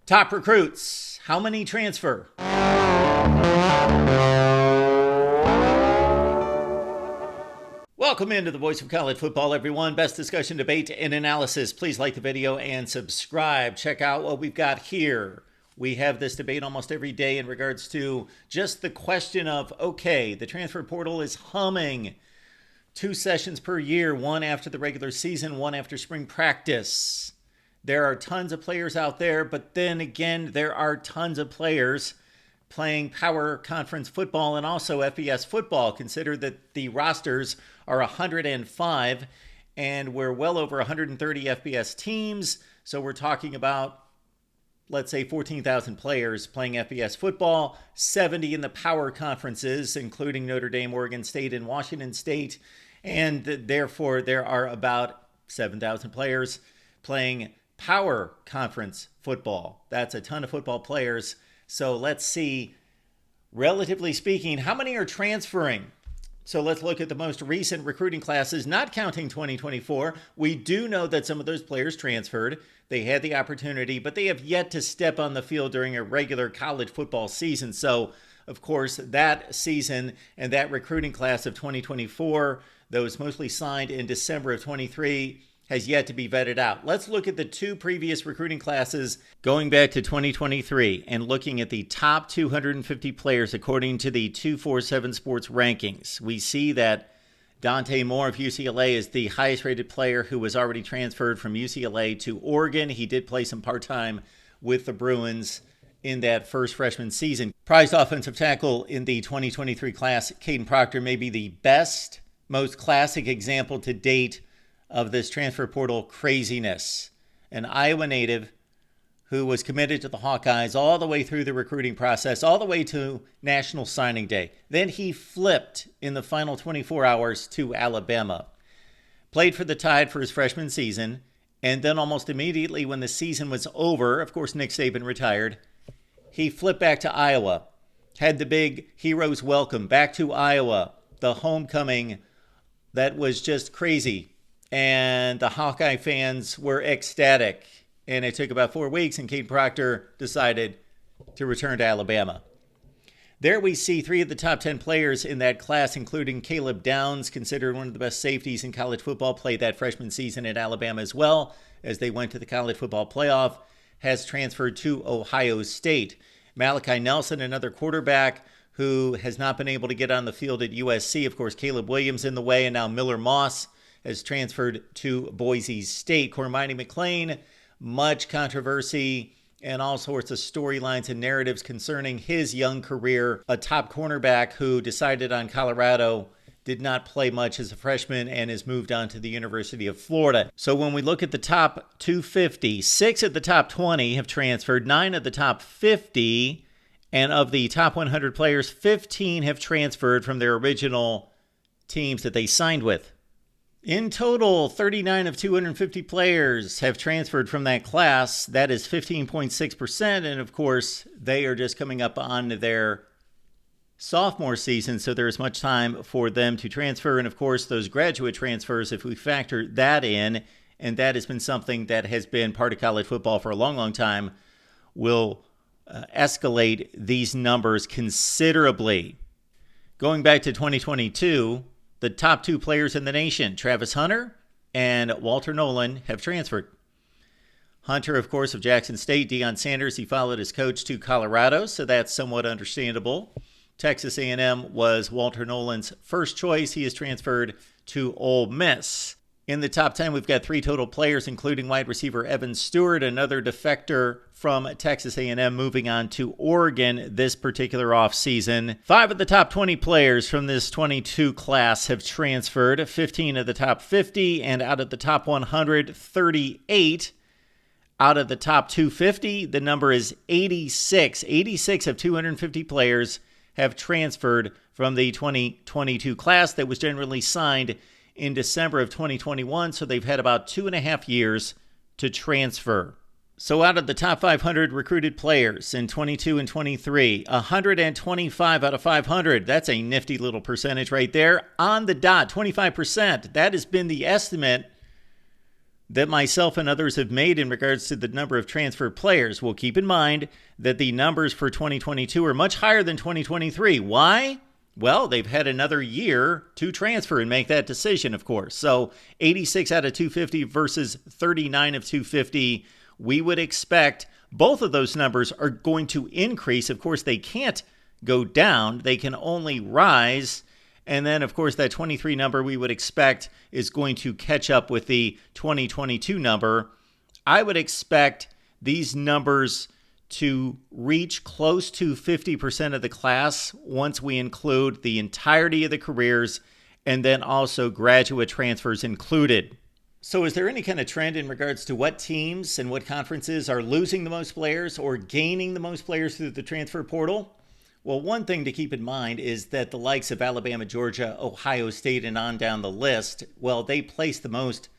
Top recruits, how many transfer? Welcome into the Voice of College Football, everyone. Best discussion, debate, and analysis. Please like the video and subscribe. Check out what we've got here. We have this debate almost every day in regards to just the question of, okay, the transfer portal is humming. 2 sessions per year, one after the regular season, one after spring practice. There are tons of players out there, but then again, there are tons of players playing Power Conference football and also FBS football. Consider that the rosters are 105, and we're well over 130 FBS teams. So we're talking about, let's say, 14,000 players playing FBS football, 70 in the Power Conferences, including Notre Dame, Oregon State, and Washington State. And therefore, there are about 7,000 players playing Power Conference football. That's a ton of football players. So let's see, relatively speaking, how many are transferring? So let's look at the most recent recruiting classes, not counting 2024. We do know that some of those players transferred. They had the opportunity, but they have yet to step on the field during a regular college football season. So, of course, that season and that recruiting class of 2024, those mostly signed in December of 23, has yet to be vetted out. Let's look at the 2 previous recruiting classes going back to 2023 and looking at the top 250 players according to the 247 Sports rankings. We see that Dante Moore of UCLA is the highest rated player who was already transferred from UCLA to Oregon. He did play some part-time with the Bruins in that first freshman season. Prized offensive tackle in the 2023 class, Caden Proctor, may be the best, most classic example to date of this transfer portal craziness. An Iowa native who was committed to the Hawkeyes all the way through the recruiting process, all the way to National Signing Day. Then he flipped in the final 24 hours to Alabama. Played for the Tide for his freshman season, and then almost immediately when the season was over, of course Nick Saban retired, he flipped back to Iowa. Had the big hero's welcome back to Iowa, the homecoming that was just crazy. And the Hawkeye fans were ecstatic. And it took about 4 weeks, and Caden Proctor decided to return to Alabama. There we see 3 of the top 10 players in that class, including Caleb Downs, considered one of the best safeties in college football, played that freshman season at Alabama as well, as they went to the college football playoff, has transferred to Ohio State. Malachi Nelson, another quarterback who has not been able to get on the field at USC. Of course, Caleb Williams in the way, and now Miller Moss has transferred to Boise State. Cormani McClain, much controversy and all sorts of storylines and narratives concerning his young career. A top cornerback who decided on Colorado, did not play much as a freshman, and has moved on to the University of Florida. So when we look at the top 250, 6 of the top 20 have transferred, 9 of the top 50, and of the top 100 players, 15 have transferred from their original teams that they signed with. In total, 39 of 250 players have transferred from that class. That is 15.6%. And of course, they are just coming up on their sophomore season, so there's much time for them to transfer. And of course, those graduate transfers, if we factor that in, and that has been something that has been part of college football for a long, long time, will escalate these numbers considerably. Going back to 2022, the top 2 players in the nation, Travis Hunter and Walter Nolan, have transferred. Hunter, of course, of Jackson State. Deion Sanders, he followed his coach to Colorado, so that's somewhat understandable. Texas A&M was Walter Nolan's first choice. He has transferred to Ole Miss. In the top 10, we've got 3 total players, including wide receiver Evan Stewart, another defector from Texas A&M, moving on to Oregon this particular offseason. 5 of the top 20 players from this 22 class have transferred, 15 of the top 50, and out of the top 100, 38. Out of the top 250, the number is 86. 86 of 250 players have transferred from the 2022 class that was generally signed in December of 2021, so they've had about 2.5 years to transfer. So out of the top 500 recruited players in 22 and 23, 125 out of 500, that's a nifty little percentage right there. On the dot, 25%. That has been the estimate that myself and others have made in regards to the number of transfer players. Well, keep in mind that the numbers for 2022 are much higher than 2023. Why? Well, they've had another year to transfer and make that decision, of course. So 86 out of 250 versus 39 of 250. We would expect both of those numbers are going to increase. Of course, they can't go down. They can only rise. And then, of course, that 23 number we would expect is going to catch up with the 2022 number. I would expect these numbers to reach close to 50% of the class once we include the entirety of the careers and then also graduate transfers included. So is there any kind of trend in regards to what teams and what conferences are losing the most players or gaining the most players through the transfer portal? Well, one thing to keep in mind is that the likes of Alabama, Georgia, Ohio State, and on down the list, well, they place the most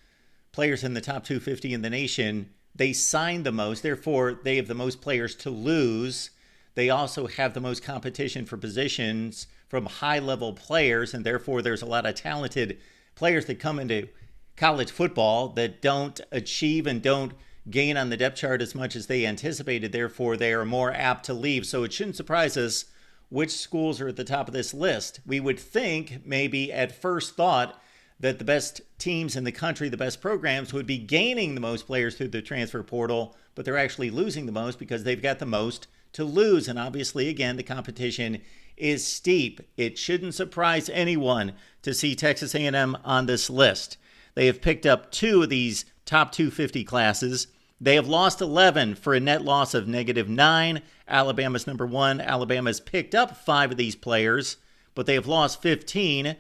players in the top 250 in the nation. They sign the most, therefore they have the most players to lose. They also have the most competition for positions from high-level players, and therefore there's a lot of talented players that come into college football that don't achieve and don't gain on the depth chart as much as they anticipated. Therefore, they are more apt to leave. So it shouldn't surprise us which schools are at the top of this list. We would think maybe at first thought that the best teams in the country, the best programs, would be gaining the most players through the transfer portal, but they're actually losing the most because they've got the most to lose. And obviously, again, the competition is steep. It shouldn't surprise anyone to see Texas A&M on this list. They have picked up 2 of these top 250 classes. They have lost 11 for a net loss of -9. Alabama's number 1. Alabama's picked up 5 of these players, but they have lost 15.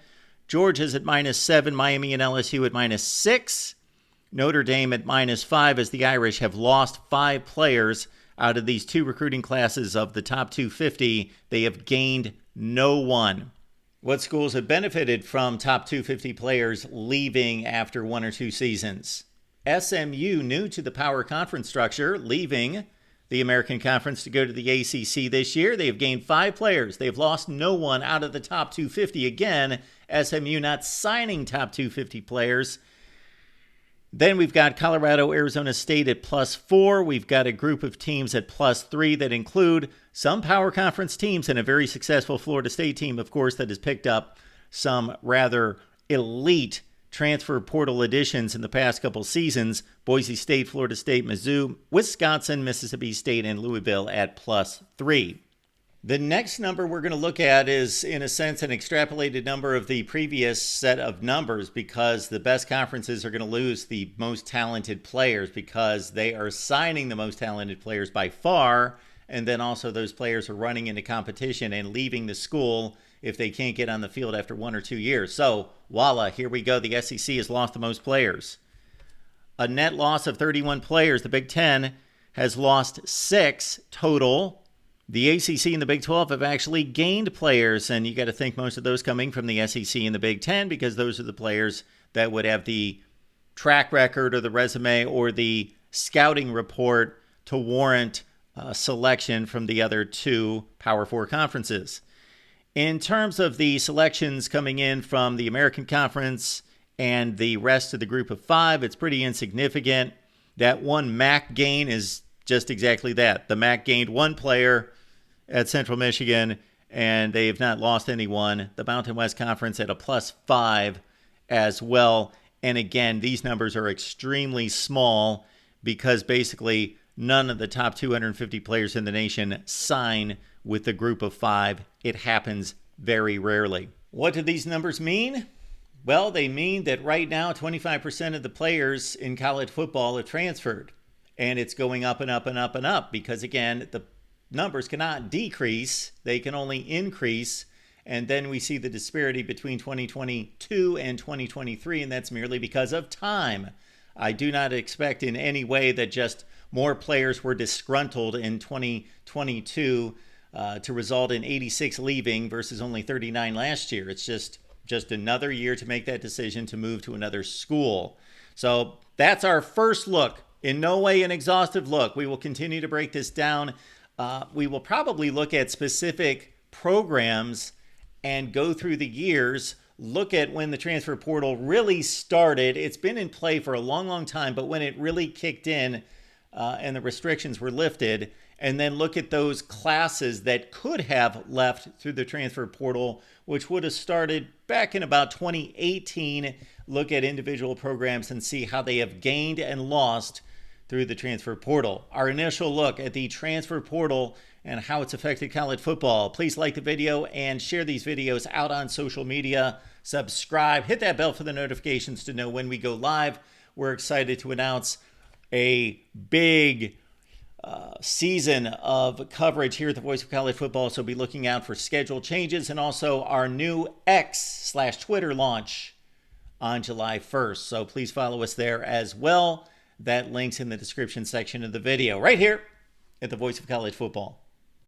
Georgia's at -7, Miami and LSU at -6. Notre Dame at -5 as the Irish have lost 5 players out of these 2 recruiting classes of the top 250. They have gained no one. What schools have benefited from top 250 players leaving after 1 or 2 seasons? SMU, new to the power conference structure, leaving the American Conference to go to the ACC this year. They have gained 5 players. They have lost no one out of the top 250. Again, SMU not signing top 250 players. Then we've got Colorado, Arizona State at +4. We've got a group of teams at +3 that include some power conference teams and a very successful Florida State team, of course, that has picked up some rather elite transfer portal additions in the past couple seasons. Boise State, Florida State, Mizzou, Wisconsin, Mississippi State, and Louisville at +3. The next number we're going to look at is, in a sense, an extrapolated number of the previous set of numbers because the best conferences are going to lose the most talented players because they are signing the most talented players by far, and then also those players are running into competition and leaving the school if they can't get on the field after 1 or 2 years. So, voila, here we go. The SEC has lost the most players. A net loss of 31 players. The Big Ten has lost 6 total. The ACC and the Big 12 have actually gained players, and you got to think most of those coming from the SEC and the Big 10 because those are the players that would have the track record or the resume or the scouting report to warrant selection from the other 2 Power 4 conferences. In terms of the selections coming in from the American Conference and the rest of the group of 5, it's pretty insignificant. That one MAC gain is just exactly that. The MAC gained 1 player at Central Michigan, and they have not lost anyone. The Mountain West Conference at a +5 as well. And again, these numbers are extremely small because basically none of the top 250 players in the nation sign with the group of 5. It happens very rarely. What do these numbers mean? Well, they mean that right now 25% of the players in college football have transferred. And it's going up and up and up and up because, again, the numbers cannot decrease. They can only increase. And then we see the disparity between 2022 and 2023, and that's merely because of time. I do not expect in any way that just more players were disgruntled in 2022 to result in 86 leaving versus only 39 last year. It's just another year to make that decision to move to another school. So that's our first look. In no way an exhaustive look. We will continue to break this down. We will probably look at specific programs and go through the years, look at when the transfer portal really started. It's been in play for a long, long time, but when it really kicked in and the restrictions were lifted, and then look at those classes that could have left through the transfer portal, which would have started back in about 2018. Look at individual programs and see how they have gained and lost through the transfer portal. Our initial look at the transfer portal and how it's affected college football. Please like the video and share these videos out on social media. Subscribe, hit that bell for the notifications to know when we go live. We're excited to announce a big season of coverage here at the Voice of College Football, so be looking out for schedule changes and also our new X/Twitter launch on July 1st. So please follow us there as well. That link's in the description section of the video right here at the Voice of College Football.